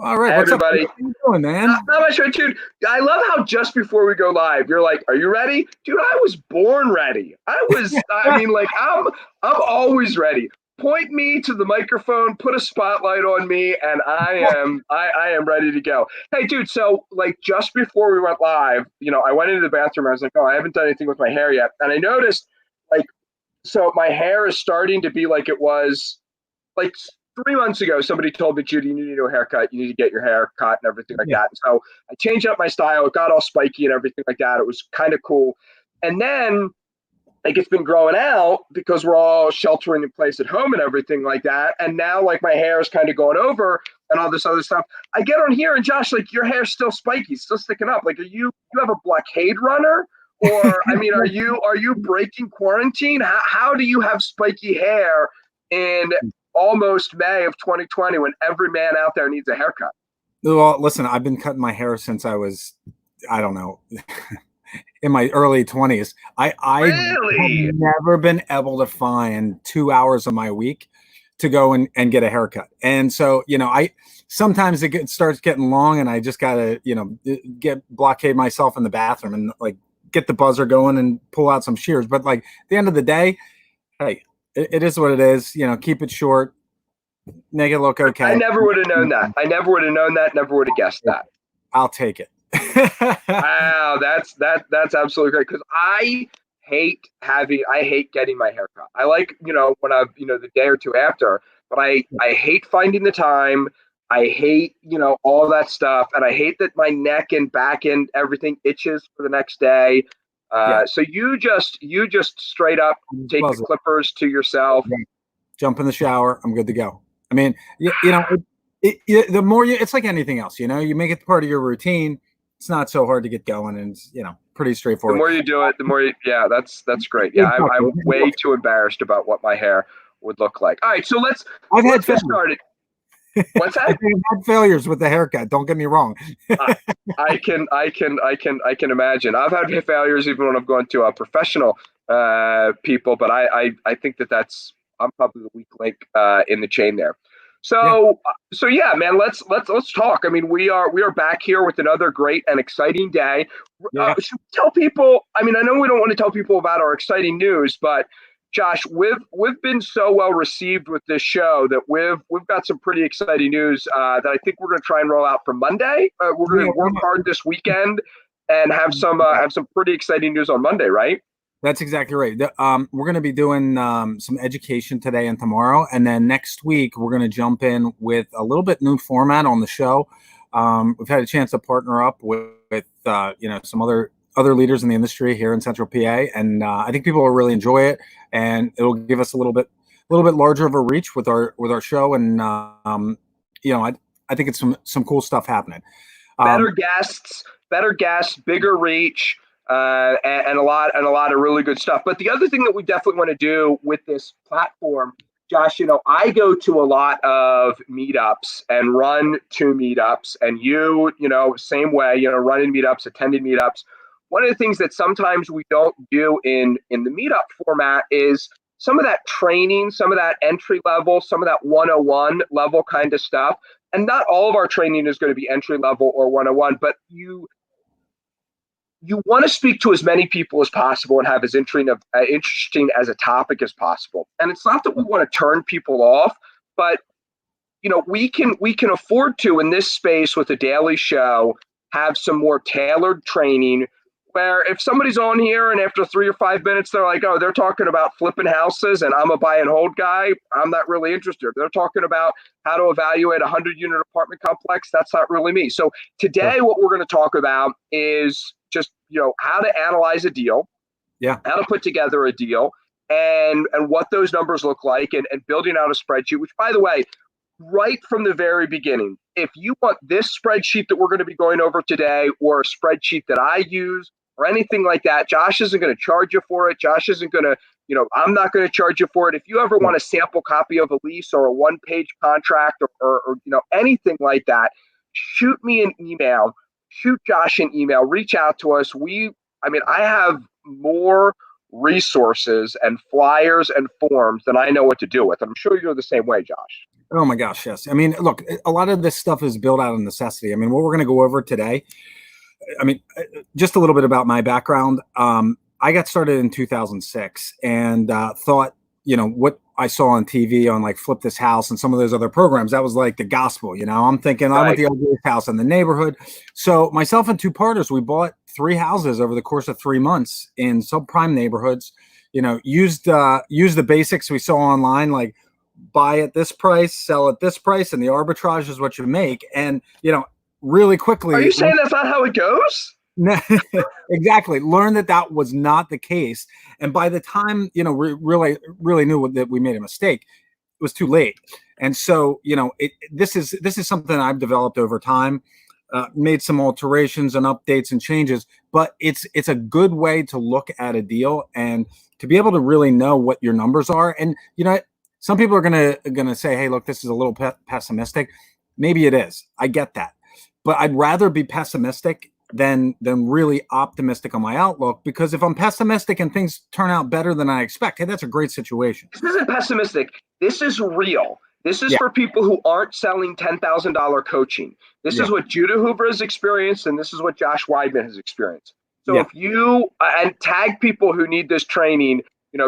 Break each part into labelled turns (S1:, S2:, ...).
S1: All right,
S2: Hey,
S1: what's up?
S2: everybody.
S1: How you doing, man?
S2: Not much, dude. I love how just before we go live, you're like, "Are you ready, dude?" I was born ready. I mean, like, I'm always ready. Point me to the microphone, put a spotlight on me, and I am ready to go. Hey, dude. So, like, just before we went live, I went into the bathroom. I was like, "Oh, I haven't done anything with my hair yet," and I noticed, like, so my hair is starting to be like it was like 3 months ago. Somebody told me, Judy, you need to do a haircut. You need to get your hair cut and everything like
S1: Yeah,
S2: that. And so I changed up my style. It got all spiky and everything like that. It was kind of cool. And then, like, it's been growing out because we're all sheltering in place at home and everything like that. And now, like, my hair is kind of going over and all this other stuff. I get on here and Josh, like, your hair's still spiky, still sticking up. Like, you have a blockade runner? Or, I mean, are you breaking quarantine? How do you have spiky hair in almost May of 2020 when every man out there needs a haircut?
S1: well, listen, I've been cutting my hair since I was, I don't know, in my early 20s. I have
S2: Really?
S1: never been able to find 2 hours of my week to go and get a haircut. And so, I sometimes starts getting long and I just gotta, get blockade myself in the bathroom and like get the buzzer going and pull out some shears. But like at the end of the day, hey, it is what it is. Keep it short, make it look
S2: I
S1: okay.
S2: never would have known that. I never would have known that. Never would have guessed that.
S1: I'll take it.
S2: Wow, that's absolutely great because I hate getting my hair cut. I like, when I've, the day or two after, but I hate finding the time. I hate, all that stuff. And I hate that my neck and back end, everything itches for the next day.
S1: Yeah.
S2: So you just straight up take the clippers to yourself.
S1: Jump in the shower. I'm good to go. I mean, the more it's like anything else, you make it part of your routine. It's not so hard to get going, and it's, pretty
S2: The
S1: straightforward.
S2: more you do it, the more yeah, that's great. Yeah, I'm way too embarrassed about what my hair would look like. All right, so
S1: I've
S2: let's
S1: had
S2: get started. What's
S1: I've
S2: that?
S1: had failures with the haircut. Don't get me wrong.
S2: I, I can imagine. I've had failures even when I've gone to professional people, but I think I'm probably the weak link in the chain there.
S1: Yeah,
S2: So yeah, man, let's talk. I mean, we are back here with another great and exciting day.
S1: yeah.
S2: Should we tell people? I mean, I know we don't want to tell people about our exciting news, but Josh, we've been so well received with this show that we've got some pretty exciting news that I think we're going to try and roll out for Monday. We're going to work hard this weekend and have some pretty exciting news on Monday, right?
S1: That's exactly right. We're going to be doing some education today and tomorrow, and then next week we're going to jump in with a little bit new format on the show. We've had a chance to partner up with some other leaders in the industry here in Central PA, and I think people will really enjoy it, and it'll give us a little bit larger of a reach with our show, and I think it's some cool stuff happening.
S2: Better guests, bigger reach, and a lot of really good stuff. But the other thing that we definitely want to do with this platform, Josh, I go to a lot of meetups and run two meetups, and same way, running meetups, attending meetups. One of the things that sometimes we don't do in the meetup format is some of that training, some of that entry level, some of that 101 level kind of stuff. And not all of our training is going to be entry level or 101, but you want to speak to as many people as possible and have as interesting as a topic as possible. And it's not that we want to turn people off, but we can afford to, in this space with a daily show, have some more tailored training where if somebody's on here and after 3 or 5 minutes they're like, oh, they're talking about flipping houses and I'm a buy and hold guy, I'm not really interested. They're talking about how to evaluate a 100-unit apartment complex, that's not really me. So today what we're going to talk about is just how to analyze a deal,
S1: Yeah.
S2: how to put together a deal, and what those numbers look like, and building out a spreadsheet, which, by the way, right from the very beginning, if you want this spreadsheet that we're going to be going over today, or a spreadsheet that I use, or anything like that, Josh isn't going to charge you for it. Josh isn't going to, I'm not going to charge you for it. If you ever want a sample copy of a lease or a one-page contract or anything like that, shoot me an email, shoot Josh an email, reach out to us. I have more resources and flyers and forms than I know what to do with. And I'm sure you're the same way, Josh.
S1: Oh my gosh, yes. I mean, look, a lot of this stuff is built out of necessity. I mean, what we're going to go over today, I mean, just a little bit about my background. I got started in 2006 and thought, what I saw on TV on like Flip This House and some of those other programs, that was like the gospel. I'm thinking I want the ugliest house in the neighborhood. So myself and two partners, we bought 3 houses over the course of 3 months in subprime neighborhoods. Used the basics we saw online, like buy at this price, sell at this price, and the arbitrage is what you make. And really
S2: Are
S1: quickly,
S2: you saying that's not how it goes?
S1: exactly, learned that was not the case. And by the time we really knew that we made a mistake, it was too late. And so this is something I've developed over time, made some alterations and updates and changes, but it's a good way to look at a deal and to be able to really know what your numbers are. And some people are gonna say, hey, look, this is a little pessimistic. Maybe it is, I get that, but I'd rather be pessimistic than really optimistic on my outlook, because if I'm pessimistic and things turn out better than I expect, hey, that's a great situation.
S2: This isn't pessimistic. This is real. This is for people who aren't selling $10,000 coaching. This is what Judah Hoover has experienced, and this is what Josh Weidman has experienced. So if you and tag people who need this training,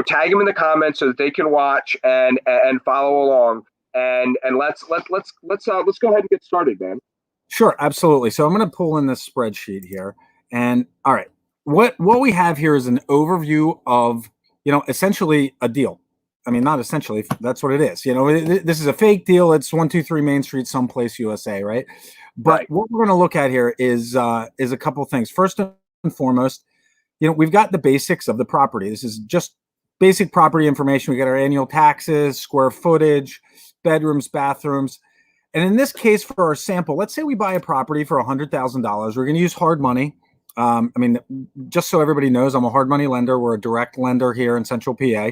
S2: tag them in the comments so that they can watch and follow along. And let's go ahead and get started, man.
S1: Sure, absolutely. So I'm going to pull in this spreadsheet here, and all right, what we have here is an overview of essentially a deal. I mean, not essentially, that's what it is. This is a fake deal. It's 123 Main Street, someplace USA, right? But what we're going to look at here is a couple things. First and foremost, we've got the basics of the property. This is just basic property information. We got our annual taxes, square footage, bedrooms, bathrooms. And in this case, for our sample, let's say we buy a property for $100,000. We're going to use hard money. I mean, just so everybody knows, I'm a hard money lender. We're a direct lender here in Central PA.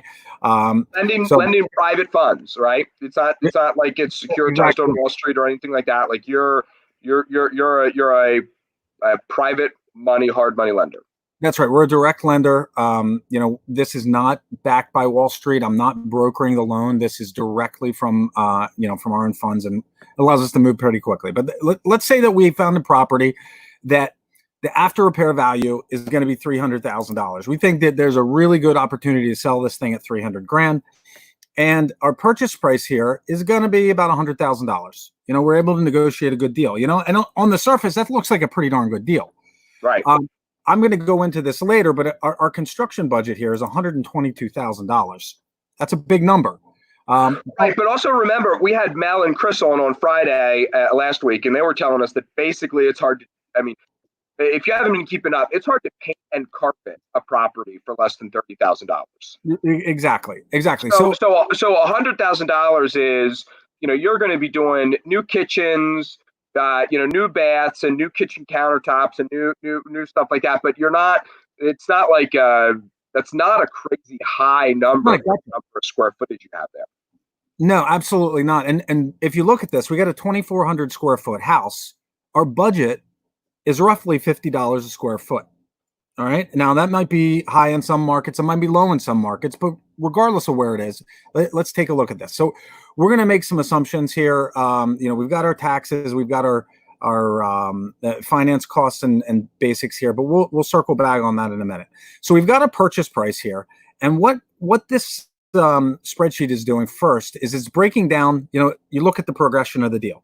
S2: Lending private funds, right? It's not like it's securitized on Wall Street or anything like that. Like you're a private money, hard money lender.
S1: That's right. We're a direct lender. This is not backed by Wall Street. I'm not brokering the loan. This is directly from our own funds, and allows us to move pretty quickly. But let's say that we found a property that the after repair value is going to be $300,000. We think that there's a really good opportunity to sell this thing at $300,000, and our purchase price here is going to be about $100,000. We're able to negotiate a good deal. And on the surface, that looks like a pretty darn good deal.
S2: Right.
S1: I'm going to go into this later, but our construction budget here is $122,000. That's a big number.
S2: Right, but also remember, we had Mel and Chris on Friday last week, and they were telling us that basically it's hard to, I mean, if you haven't been keeping up, it's hard to paint and carpet a property for less than $30,000.
S1: Exactly.
S2: So $100,000 is, you're going to be doing new kitchens, new baths and new kitchen countertops and new stuff like that. But it's not like that's not a crazy high number for square footage you have there.
S1: No, absolutely not. And if you look at this, we got a 2,400 square foot house. Our budget is roughly $50 a square foot. All right. Now that might be high in some markets, it might be low in some markets, but regardless of where it is, let's take a look at this. So we're going to make some assumptions here. We've got our taxes, we've got our finance costs and basics here, but we'll circle back on that in a minute. So we've got a purchase price here, and what this spreadsheet is doing first is it's breaking down. You look at the progression of the deal.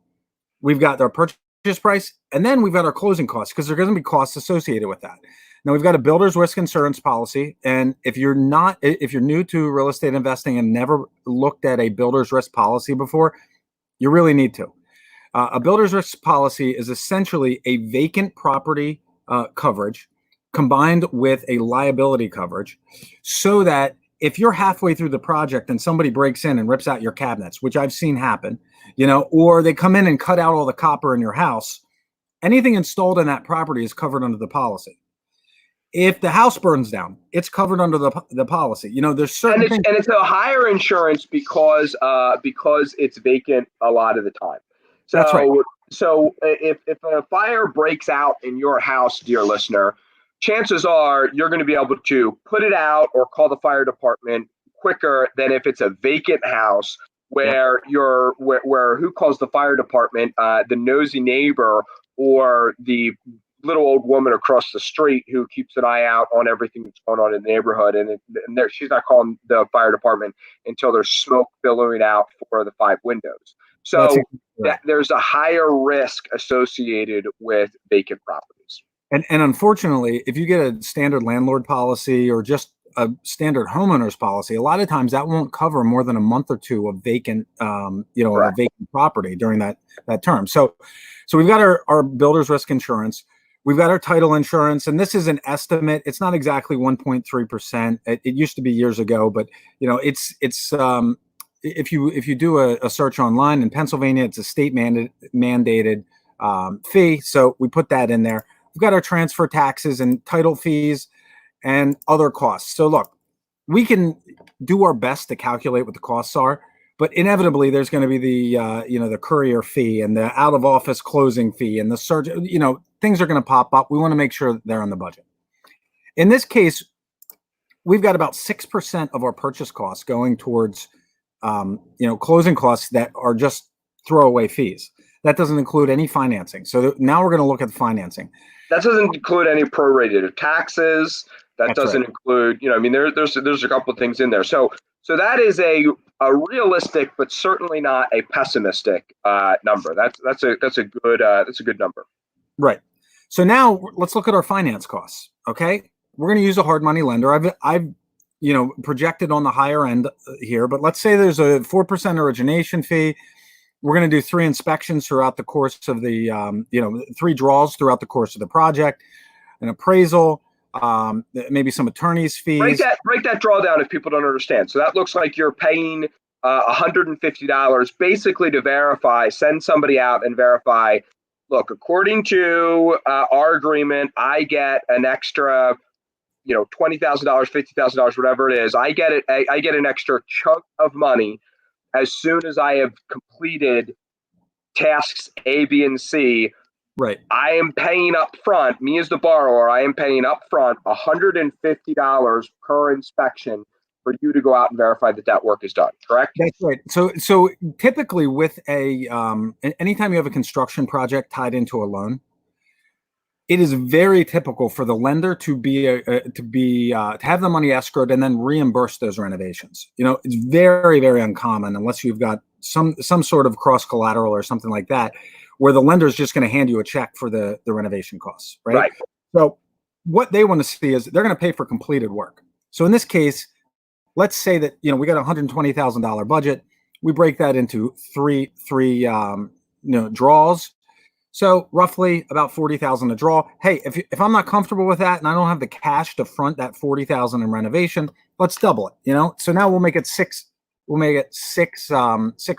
S1: We've got our purchase price, and then we've got our closing costs, because there are going to be costs associated with that. Now we've got a builder's risk insurance policy, and if you're new to real estate investing and never looked at a builder's risk policy before, you really need to. A builder's risk policy is essentially a vacant property coverage combined with a liability coverage, so that if you're halfway through the project and somebody breaks in and rips out your cabinets, which I've seen happen, or they come in and cut out all the copper in your house, anything installed in that property is covered under the policy. If the house burns down, it's covered under the policy. There's certain things.
S2: And it's a higher insurance because it's vacant a lot of the time. So,
S1: that's right.
S2: So if a fire breaks out in your house, dear listener, chances are you're going to be able to put it out or call the fire department quicker than if it's a vacant house where where who calls the fire department, the nosy neighbor or the little old woman across the street who keeps an eye out on everything that's going on in the neighborhood, and she's not calling the fire department until there's smoke billowing out for the 5 windows. So there's a higher risk associated with vacant properties.
S1: And unfortunately, if you get a standard landlord policy or just a standard homeowner's policy, a lot of times that won't cover more than a month or two of vacant, a vacant property during that term. So we've got our builder's risk insurance. We've got our title insurance, and this is an estimate. It's not exactly 1.3%. It used to be years ago, but it's if you do a search online in Pennsylvania, it's a state mandated fee. So we put that in there. We've got our transfer taxes and title fees and other costs. So look, we can do our best to calculate what the costs are, but inevitably there's going to be the courier fee and the out of office closing fee and the search. Things are going to pop up. We want to make sure they're on the budget. In this case, we've got about 6% of our purchase costs going towards closing costs that are just throwaway fees. That doesn't include any financing. So now we're going to look at the financing.
S2: That doesn't include any prorated taxes. That doesn't include, there's a couple of things in there. So that is a realistic, but certainly not a pessimistic number. That's a good number.
S1: Right. So now let's look at our finance costs. Okay, we're going to use a hard money lender. I've projected on the higher end here, but let's say there's a 4% origination fee. We're going to do 3 inspections throughout the course of the 3 draws throughout the course of the project, an appraisal, maybe some attorney's fees.
S2: Break that draw down if people don't understand. So that looks like you're paying $150 basically to send somebody out and verify. Look, according to our agreement, I get an extra, $20,000, $50,000, whatever it is. I get an extra chunk of money as soon as I have completed tasks A, B, and C.
S1: Right.
S2: I am paying up front, me as the borrower, I am paying up front $150 per inspection for you to go out and verify that work is done, correct?
S1: That's right. So typically with anytime you have a construction project tied into a loan, it is very typical for the lender to have the money escrowed and then reimburse those renovations. It's very, very uncommon unless you've got some sort of cross collateral or something like that, where the lender is just going to hand you a check for the renovation costs, right? So what they want to see is they're going to pay for completed work. So in this case, let's say that we got a $120,000 budget. We break that into three draws. So roughly about $40,000 a draw. Hey, if I'm not comfortable with that and I don't have the cash to front that $40,000 in renovation, let's double it. So now we'll make it 6. We'll make it 6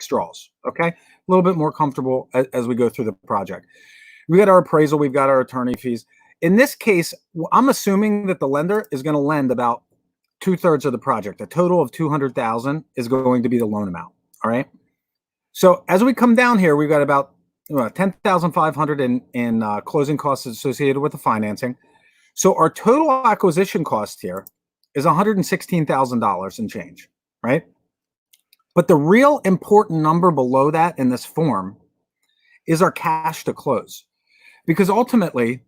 S1: draws. Okay, a little bit more comfortable as we go through the project. We got our appraisal. We've got our attorney fees. In this case, I'm assuming that the lender is going to lend about 2/3 of the project. A total of $200,000 is going to be the loan amount. All right. So as we come down here, we've got about $10,500 in closing costs associated with the financing. So our total acquisition cost here is $116,000 and change, right? But the real important number below that in this form is our cash to close, because ultimately,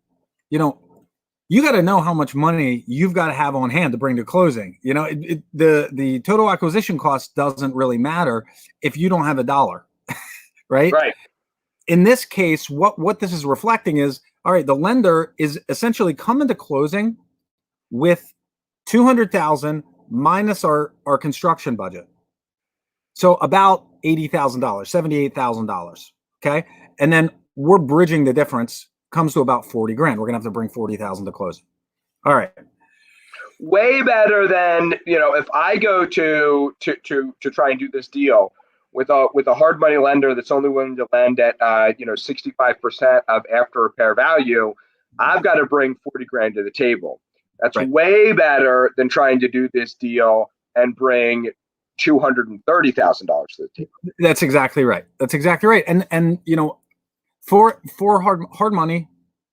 S1: you got to know how much money you've got to have on hand to bring to closing. The total acquisition cost doesn't really matter if you don't have a dollar, right?
S2: Right.
S1: In this case, what this is reflecting is, all right, the lender is essentially coming to closing with $200,000 minus our construction budget. So about $80,000, $78,000. Okay. And then we're bridging the difference, comes to about 40 grand. We're going to have to bring 40,000 to close. All right.
S2: Way better than, if I go to try and do this deal with a hard money lender that's only willing to lend at 65% of after repair value, I've got to bring 40 grand to the table. That's right. Way better than trying to do this deal and bring $230,000 to the table.
S1: That's exactly right. And for hard money,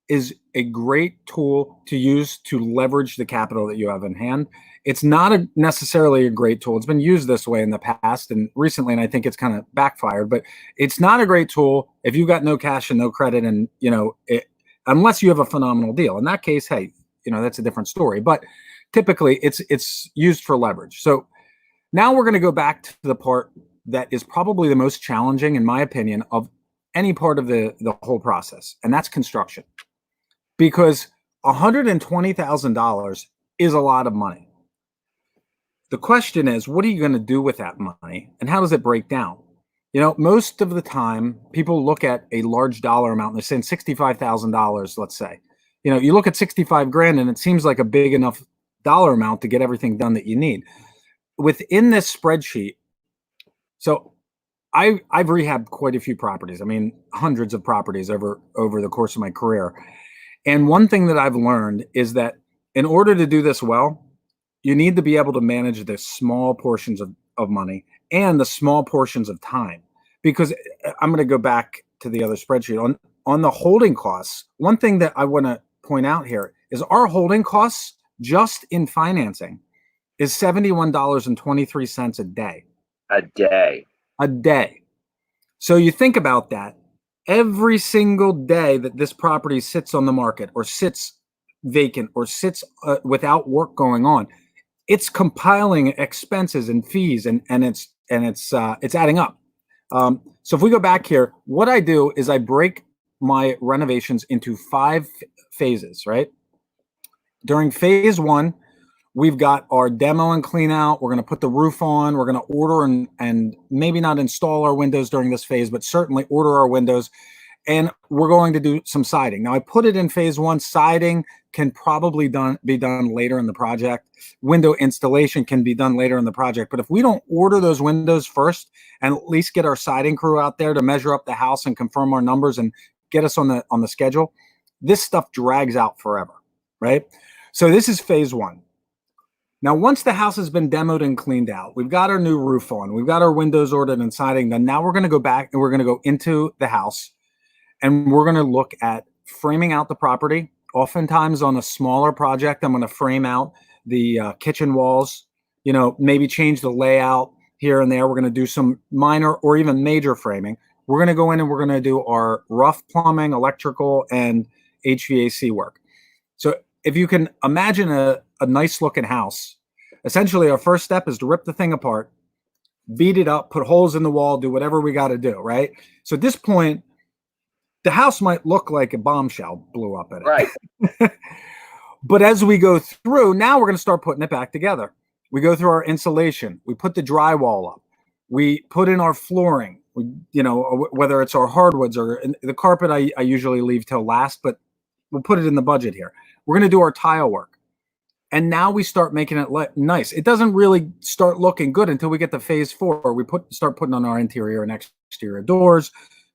S1: is a great tool to use to leverage the capital that you have in hand. It's not necessarily a great tool. It's been used this way in the past and recently, and I think it's kind of backfired, but it's not a great tool if you've got no cash and no credit and, unless you have a phenomenal deal. In that case, hey, that's a different story, but typically it's used for leverage. So now we're going to go back to the part that is probably the most challenging, in my opinion, of any part of the whole process, and that's construction. Because $120,000 is a lot of money. The question is, what are you going to do with that money, and how does it break down? Most of the time, people look at a large dollar amount, and they're saying $65,000, let's say. You look at 65 grand, and it seems like a big enough dollar amount to get everything done that you need. Within this spreadsheet, so I've rehabbed quite a few properties. I mean, hundreds of properties over the course of my career. And one thing that I've learned is that in order to do this well, you need to be able to manage the small portions of money and the small portions of time. Because I'm going to go back to the other spreadsheet. On the holding costs, one thing that I want to point out here is our holding costs just in financing is $71.23 a day. A day. So you think about that. Every single day that this property sits on the market or sits vacant or sits without work going on, it's compiling expenses and fees, and it's adding up. So if we go back here, what I do is I break my renovations into 5 phases, right? During phase 1, we've got our demo and clean out. We're going to put the roof on. We're going to order and maybe not install our windows during this phase, but certainly order our windows. And we're going to do some siding. Now, I put it in phase 1. Siding can probably be done later in the project. Window installation can be done later in the project. But if we don't order those windows first and at least get our siding crew out there to measure up the house and confirm our numbers and get us on the schedule, this stuff drags out forever, right? So this is phase 1. Now, once the house has been demoed and cleaned out, we've got our new roof on, we've got our windows ordered and siding done. Now we're going to go back and we're going to go into the house and we're going to look at framing out the property. Oftentimes on a smaller project, I'm going to frame out the kitchen walls, maybe change the layout here and there. We're going to do some minor or even major framing. We're going to go in and we're going to do our rough plumbing, electrical, and HVAC work. So if you can imagine a nice looking house, essentially our first step is to rip the thing apart, beat it up, put holes in the wall, do whatever we got to do, right? So at this point, the house might look like a bombshell blew up in it.
S2: Right.
S1: But as we go through, now we're going to start putting it back together. We go through our insulation. We put the drywall up. We put in our flooring, whether it's our hardwoods or the carpet, I usually leave till last, but we'll put it in the budget here. We're going to do our tile work. And now we start making it nice. It doesn't really start looking good until we get to phase 4. We start putting on our interior and exterior doors,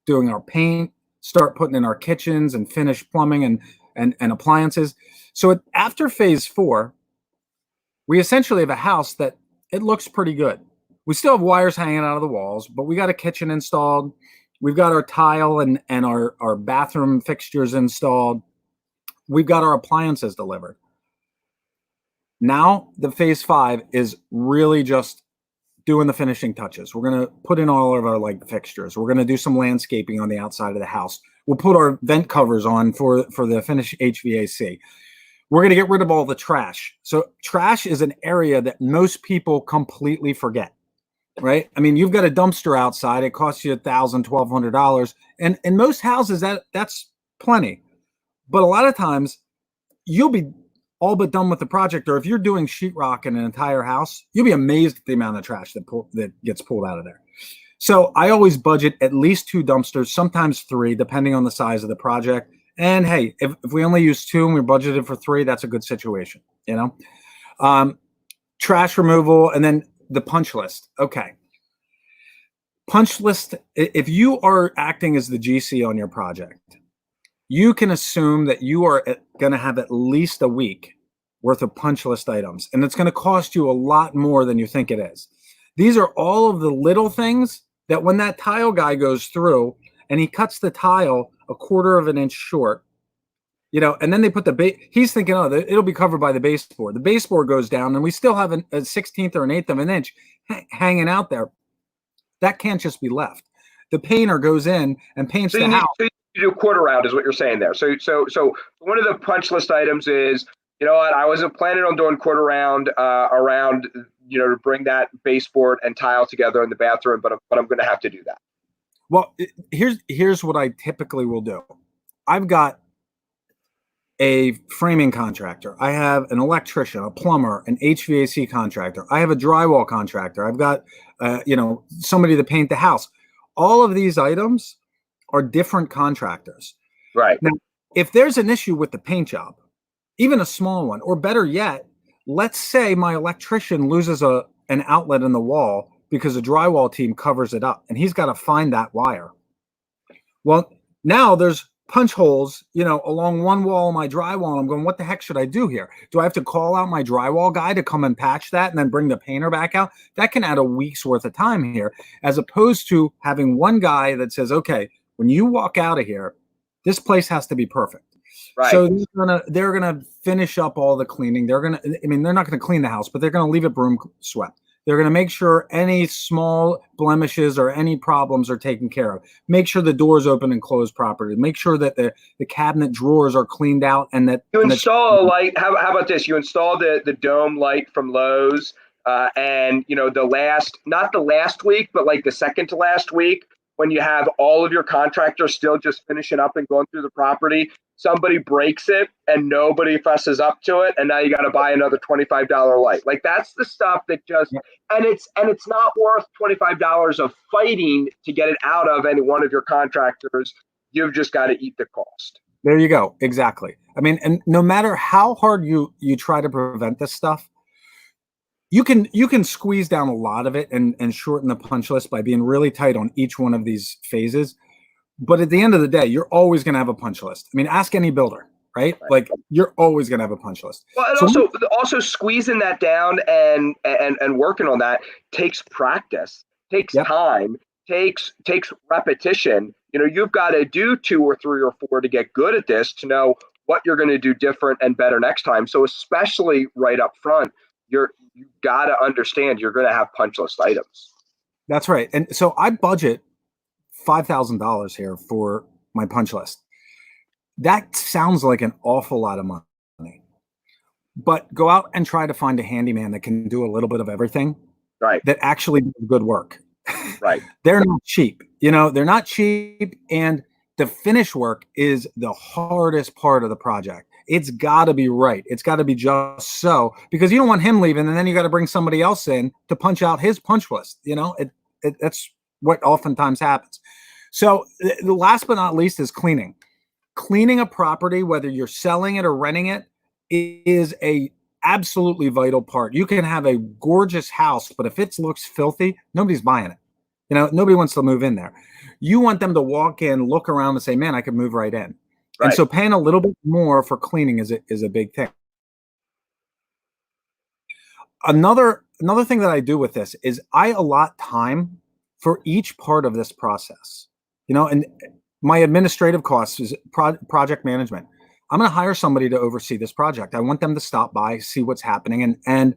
S1: doing our paint, start putting in our kitchens and finish plumbing and appliances. So after phase 4, we essentially have a house that it looks pretty good. We still have wires hanging out of the walls, but we got a kitchen installed. We've got our tile and our bathroom fixtures installed. We've got our appliances delivered. Now the phase 5 is really just doing the finishing touches. We're going to put in all of our light fixtures. We're going to do some landscaping on the outside of the house. We'll put our vent covers on for the finished HVAC. We're going to get rid of all the trash. So trash is an area that most people completely forget, right? I mean, you've got a dumpster outside. It costs you $1,000, $1,200. And in most houses, that's plenty. But a lot of times, you'll be all but done with the project, or if you're doing sheetrock in an entire house, you'll be amazed at the amount of trash that gets pulled out of there. So I always budget at least 2 dumpsters, sometimes 3, depending on the size of the project. And hey, if we only use 2 and we're budgeted for 3, that's a good situation, Trash removal, and then the punch list. Okay. Punch list, if you are acting as the GC on your project, you can assume that you are going to have at least a week worth of punch list items, and it's going to cost you a lot more than you think it is. These are all of the little things that when that tile guy goes through and he cuts the tile 1/4 of an inch short, and then they put he's thinking, oh, it'll be covered by the baseboard. The baseboard goes down and we still have a 16th or an eighth of an inch hanging out there. That can't just be left. The painter goes in and paints the house.
S2: So you do a quarter round is what you're saying there. So one of the punch list items is, you know what, I wasn't planning on doing quarter round around, to bring that baseboard and tile together in the bathroom, but I'm going to have to do that.
S1: Well, here's what I typically will do. I've got a framing contractor. I have an electrician, a plumber, an HVAC contractor. I have a drywall contractor. I've got, somebody to paint the house. All of these items are different contractors.
S2: Right.
S1: Now, if there's an issue with the paint job, even a small one, or better yet, let's say my electrician loses an outlet in the wall because the drywall team covers it up and he's got to find that wire. Well, now there's punch holes, along one wall of my drywall. I'm going, what the heck should I do here? Do I have to call out my drywall guy to come and patch that and then bring the painter back out? That can add a week's worth of time here, as opposed to having one guy that says, okay, when you walk out of here, this place has to be perfect.
S2: Right.
S1: So they're gonna finish up all the cleaning. They're not gonna clean the house, but they're gonna leave it broom swept. They're going to make sure any small blemishes or any problems are taken care of. Make sure the doors open and close properly. Make sure that the cabinet drawers are cleaned out and that
S2: you install a light. How about this? You install the dome light from Lowe's, and not the last week, but like the second to last week, when you have all of your contractors still just finishing up and going through the property, somebody breaks it and nobody fusses up to it, and now you got to buy another $25 light. Like, that's the stuff that just, and it's not worth $25 of fighting to get it out of any one of your contractors. You've just got to eat the cost.
S1: There you go. Exactly. And no matter how hard you try to prevent this stuff, you can squeeze down a lot of it and shorten the punch list by being really tight on each one of these phases. But at the end of the day, you're always going to have a punch list. Ask any builder, right? Like, you're always going to have a punch list.
S2: Well, and also squeezing that down and working on that takes practice, takes time, takes repetition. You've got to do 2 or 3 or 4 to get good at this, to know what you're going to do different and better next time. So especially right up front, you've got to understand you're going to have punch list items.
S1: That's right. And so I budget $5,000 here for my punch list. That sounds like an awful lot of money, but go out and try to find a handyman that can do a little bit of everything.
S2: Right.
S1: That actually does good work.
S2: Right.
S1: They're not cheap. They're not cheap. And the finish work is the hardest part of the project. It's got to be right. It's got to be just so, because you don't want him leaving and then you got to bring somebody else in to punch out his punch list. That's what oftentimes happens. So the last but not least is cleaning. Cleaning a property, whether you're selling it or renting it, is a absolutely vital part. You can have a gorgeous house, but if it looks filthy, nobody's buying it. Nobody wants to move in there. You want them to walk in, look around and say, man, I could move right in. Right. And so paying a little bit more for cleaning is a big thing. Another thing that I do with this is I allot time for each part of this process. And my administrative costs is project management. I'm going to hire somebody to oversee this project. I want them to stop by, see what's happening, and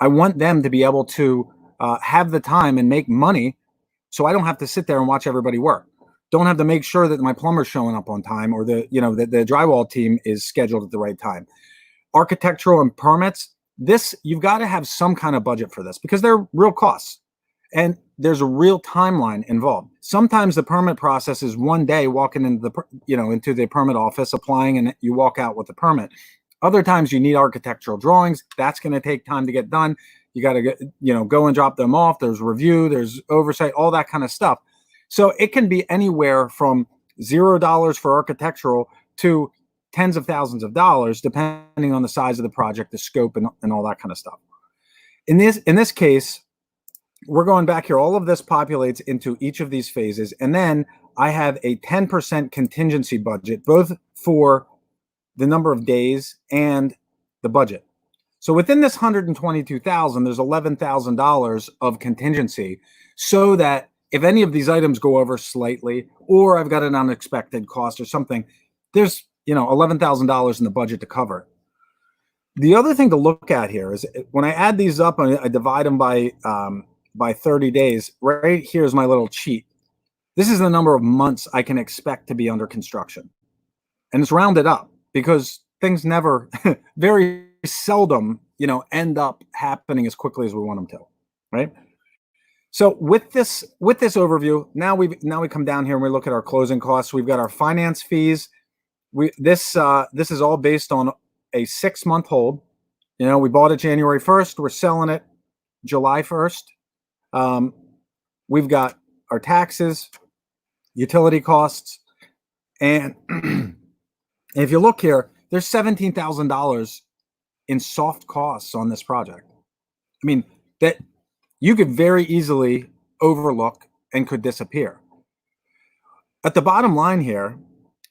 S1: I want them to be able to have the time and make money, so I don't have to sit there and watch everybody work. Don't have to make sure that my plumber's showing up on time, or the drywall team is scheduled at the right time. Architectural and permits, you've got to have some kind of budget for this, because they're real costs. And there's a real timeline involved. Sometimes the permit process is one day walking into the permit office, applying, and you walk out with the permit. Other times you need architectural drawings. That's going to take time to get done. You got to go and drop them off. There's review, there's oversight, all that kind of stuff. So it can be anywhere from $0 for architectural to tens of thousands of dollars, depending on the size of the project, the scope, and all that kind of stuff. In this case, we're going back here. All of this populates into each of these phases. And then I have a 10% contingency budget, both for the number of days and the budget. So within this $122,000, there's $11,000 of contingency, so that if any of these items go over slightly, or I've got an unexpected cost or something, there's $11,000 in the budget to cover it. The other thing to look at here is when I add these up and I divide them by 30 days, right here's my little cheat. This is the number of months I can expect to be under construction. And it's rounded up because things never, very seldom, end up happening as quickly as we want them to, right? So with this overview, now we come down here and we look at our closing costs. We've got our finance fees. This is all based on a 6-month hold. We bought it January 1st. We're selling it July 1st. We've got our taxes, utility costs, and if you look here, there's $17,000 in soft costs on this project. I mean, that you could very easily overlook and could disappear. At the bottom line here,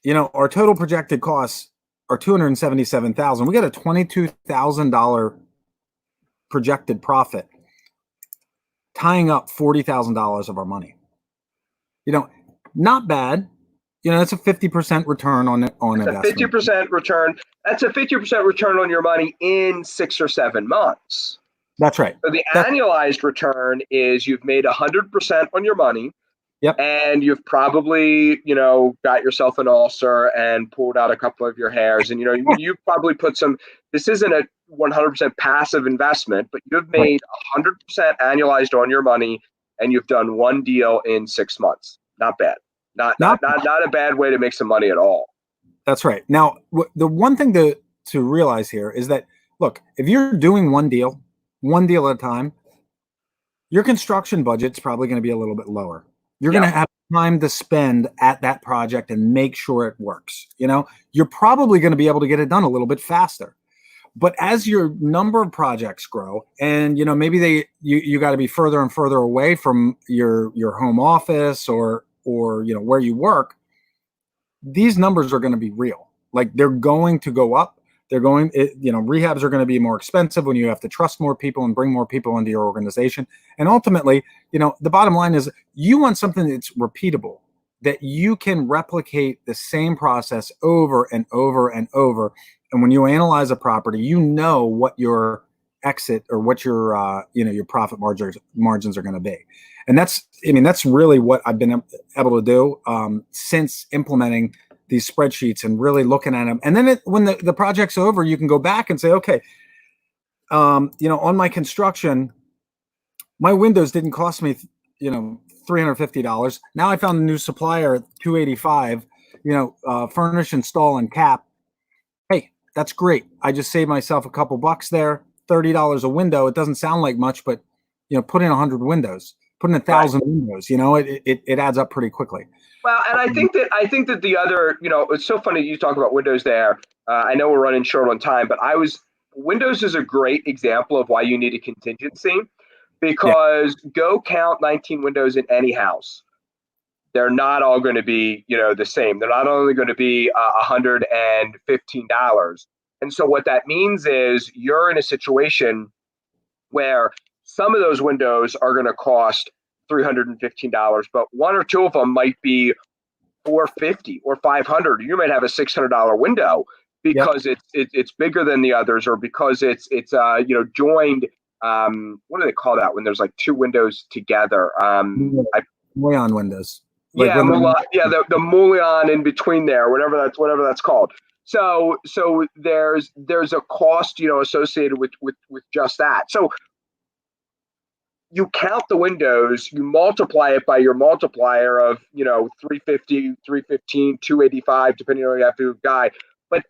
S1: our total projected costs are $277,000. We got a $22,000 projected profit, tying up $40,000 of our money. Not bad. That's a 50% return on investment.
S2: 50% return. That's a 50% return on your money in 6 or 7 months.
S1: That's right.
S2: So the annualized return is you've made 100% on your money.
S1: Yep.
S2: And you've probably, got yourself an ulcer and pulled out a couple of your hairs. And, you've probably put this isn't a 100% passive investment, but you've made 100% annualized on your money and you've done one deal in 6 months. Not bad. Not a bad way to make some money at all. That's
S1: right. Now, the one thing to realize here is that, look, if you're doing one deal at a time, your construction budget's probably going to be a little bit lower. You're going to have time to spend at that project and make sure it works. You're probably going to be able to get it done a little bit faster. But as your number of projects grow and, maybe you got to be further and further away from your home office or where you work, these numbers are going to be real. Like they're going to go up. Rehabs are going to be more expensive when you have to trust more people and bring more people into your organization. And ultimately, the bottom line is you want something that's repeatable, that you can replicate the same process over and over and over. And when you analyze a property, what your exit or what your profit margins are going to be. And that's really what I've been able to do since implementing these spreadsheets and really looking at them. And then when the project's over, you can go back and say, okay, on my construction, my windows didn't cost me, $350. Now I found a new supplier at $285, furnish, install, and cap. Hey, that's great. I just saved myself a couple bucks there, $30 a window. It doesn't sound like much, but, put in 100 windows, put in 1,000 windows, it adds up pretty quickly.
S2: Well, and I think that the other, it's so funny you talk about windows there. I know we're running short on time, but Windows is a great example of why you need a contingency, because go count 19 windows in any house. They're not all going to be, the same. They're not only going to be $115. And so what that means is you're in a situation where some of those windows are going to cost $315, but one or two of them might be $450 or $500. You might have a $600 window because it's bigger than the others, or because it's joined. What do they call that when there's like two windows together?
S1: Mullion windows.
S2: The mullion in between there, whatever that's called. So there's a cost associated with just that. So you count the windows, you multiply it by your multiplier of, 350, 315, 285, depending on how you guy. But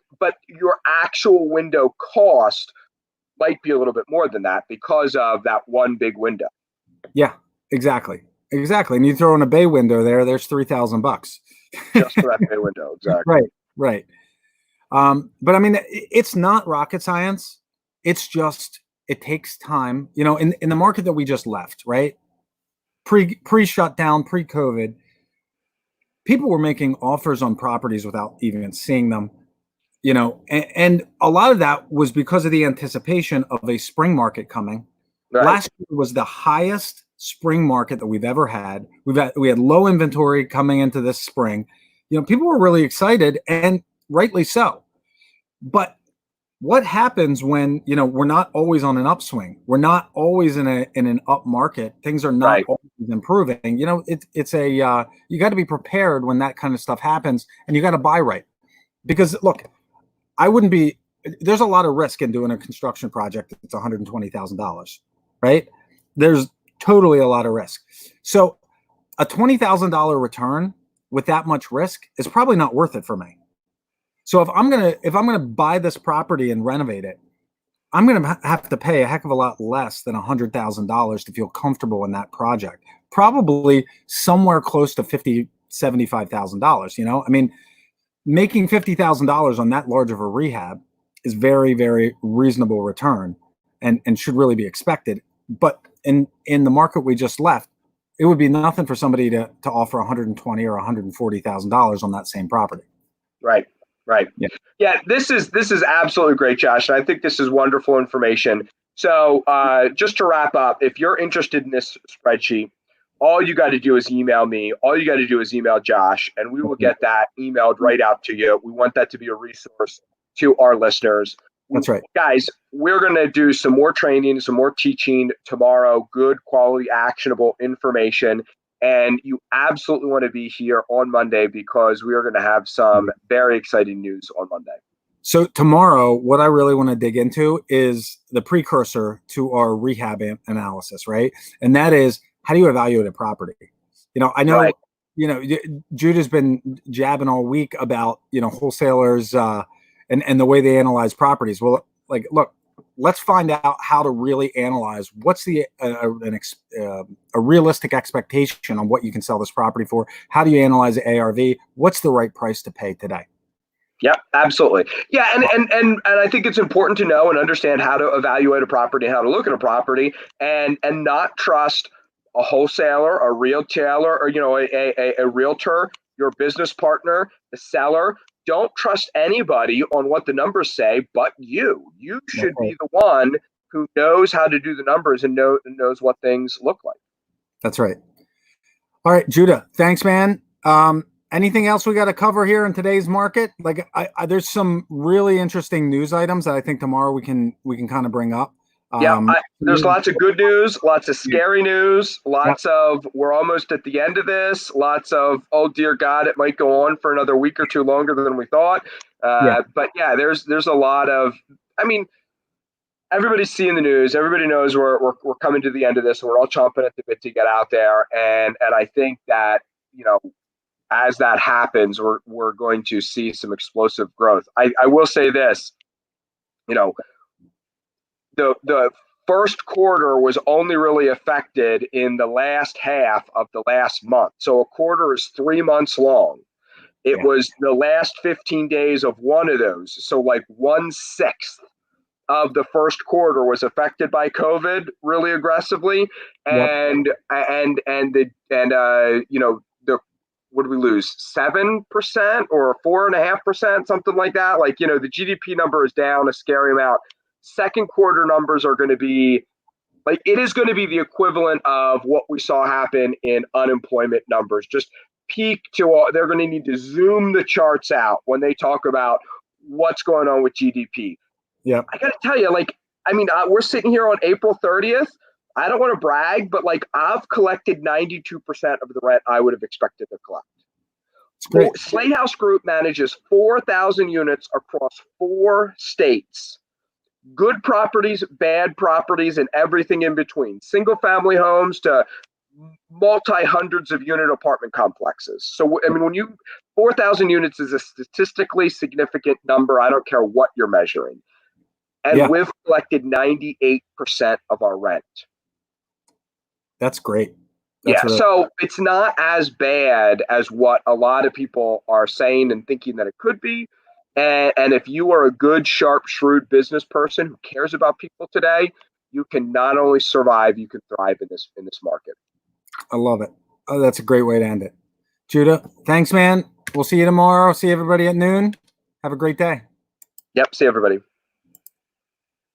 S2: your actual window cost might be a little bit more than that because of that one big window.
S1: Yeah, exactly. And you throw in a bay window there's $3,000
S2: just for that bay window. Exactly.
S1: Right. But I mean, it's not rocket science. It's just, it takes time, in the market that we just left, right? Pre-shutdown, pre-COVID, people were making offers on properties without even seeing them, and a lot of that was because of the anticipation of a spring market coming. Right. Last year was the highest spring market that we've ever had. We had low inventory coming into this spring. People were really excited, and rightly so. But what happens when, we're not always on an upswing? We're not always in an up market. Things are not
S2: Right.
S1: always improving. It's a you got to be prepared when that kind of stuff happens, and you got to buy right. Because look, there's a lot of risk in doing a construction project that's $120,000, right? There's totally a lot of risk. So a $20,000 return with that much risk is probably not worth it for me. So if I'm gonna buy this property and renovate it, I'm gonna have to pay a heck of a lot less than $100,000 to feel comfortable in that project. Probably somewhere close to $50,000, $75,000. I mean, making $50,000 on that large of a rehab is very, very reasonable return, and should really be expected. But in the market we just left, it would be nothing for somebody to offer $120,000 or $140,000 on that same property.
S2: Right. Right. Yeah. This is absolutely great, Josh. And I think this is wonderful information. So just to wrap up, if you're interested in this spreadsheet, all you got to do is email me. All you got to do is email Josh, and we will get that emailed right out to you. We want that to be a resource to our listeners.
S1: That's right.
S2: Guys, we're going to do some more training, some more teaching tomorrow, good quality, actionable information. And you absolutely want to be here on Monday, because we are going to have some very exciting news on Monday.
S1: So tomorrow, what I really want to dig into is the precursor to our rehab analysis, right? And that is, how do you evaluate a property? I know,
S2: right.
S1: Jude has been jabbing all week about, wholesalers and the way they analyze properties. Well, look, let's find out how to really analyze what's a realistic expectation on what you can sell this property for. How do you analyze the ARV? What's the right price to pay today?
S2: Yeah, absolutely. Yeah, and I think it's important to know and understand how to evaluate a property, how to look at a property, and not trust a wholesaler, a retailer, or a realtor, your business partner, the seller. Don't trust anybody on what the numbers say, but you. You should be the one who knows how to do the numbers and knows what things look like.
S1: That's right. All right, Judah, thanks, man. Anything else we got to cover here in today's market? There's some really interesting news items that I think tomorrow we can kind of bring up.
S2: There's lots of good news, lots of scary news, lots of we're almost at the end of this, lots of, oh dear God, it might go on for another week or two longer than we thought. But yeah, there's a lot of, everybody's seeing the news. Everybody knows we're coming to the end of this, and we're all chomping at the bit to get out there. And I think that, as that happens, we're going to see some explosive growth. I will say this, the first quarter was only really affected in the last half of the last month. So a quarter is 3 months long. It was the last 15 days of one of those. So like 1/6 of the first quarter was affected by COVID really aggressively. And what did we lose? 7% or 4.5%, something like that. The GDP number is down a scary amount. Second quarter numbers are going to be it is going to be the equivalent of what we saw happen in unemployment numbers. Just peak to they're going to need to zoom the charts out when they talk about what's going on with GDP.
S1: Yeah,
S2: I got to tell you, we're sitting here on April 30th. I don't want to brag, but I've collected 92% of the rent I would have expected to collect. Slate House Group manages 4,000 units across 4 states. Good properties, bad properties, and everything in between. Single family homes to multi-hundreds of unit apartment complexes. So, 4,000 units is a statistically significant number. I don't care what you're measuring. And we've collected 98% of our rent.
S1: That's great.
S2: So it's not as bad as what a lot of people are saying and thinking that it could be. And if you are a good, sharp, shrewd business person who cares about people today, you can not only survive, you can thrive in this market.
S1: I love it. Oh, that's a great way to end it. Judah, thanks, man. We'll see you tomorrow. See everybody at noon. Have a great day.
S2: Yep. See everybody.